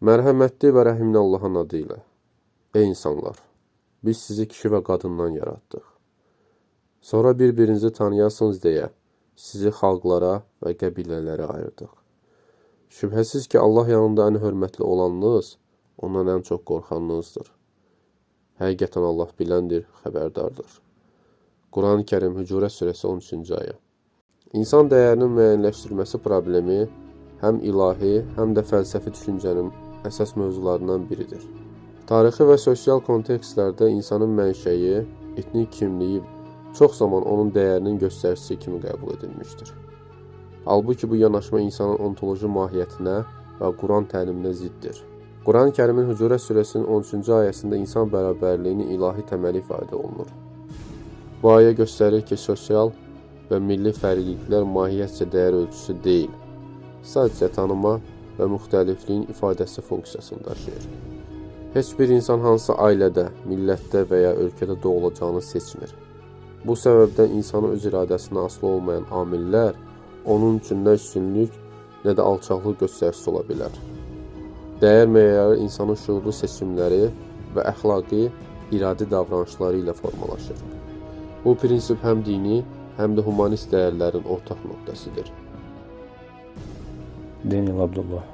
Mərhəmətli və rəhimli Allahın adı ilə. Ey insanlar! Biz sizi kişi və qadından yaratdıq. Sonra bir-birinizi tanıyasınız deyə sizi xalqlara və qəbilələrə ayırdıq. Şübhəsiz ki, Allah yanında ən hörmətli olanınız, ondan ən çox qorxanınızdır. Həqiqətən Allah biləndir, xəbərdardır. Quran-ı Kərim, Hücurət surəsi 13-cü ayə. İnsan dəyərinin müəyyənləşdirməsi problemi həm ilahi, həm də fəlsəfi düşüncənin əsas mövzularından biridir. Tarixi və sosial kontekstlərdə insanın mənşəyi, etnik kimliyi çox zaman onun dəyərinin göstəricisi kimi qəbul edilmişdir. Halbuki bu yanaşma insanın ontoloji mahiyyətinə və Quran təliminə ziddir. Quran-ı Kərimin Hücurət surəsinin 13-cü ayəsində insan bərabərliyinin ilahi təməli ifadə olunur. Bu ayə göstərir ki, sosial və milli fərqliliklər mahiyyətcə dəyər ölçüsü deyil, sadəcə tanıma və müxtəlifliyin ifadəsi funksiyasını daşıyır. Heç bir insan hansısa ailədə, millətdə və ya ölkədə doğulacağını seçmir. Bu səbəbdən insanın öz iradəsinə asılı olmayan amillər onun üçün nə üstünlük, nə də alçaqlıq göstəricisi ola bilər. Dəyər meyarı insanın şuurlu seçimləri və əxlaqi, iradi davranışları ilə formalaşır. Bu prinsip həm dini, həm də humanist dəyərlərin ortaq nöqtəsidir. Daniel Abdullah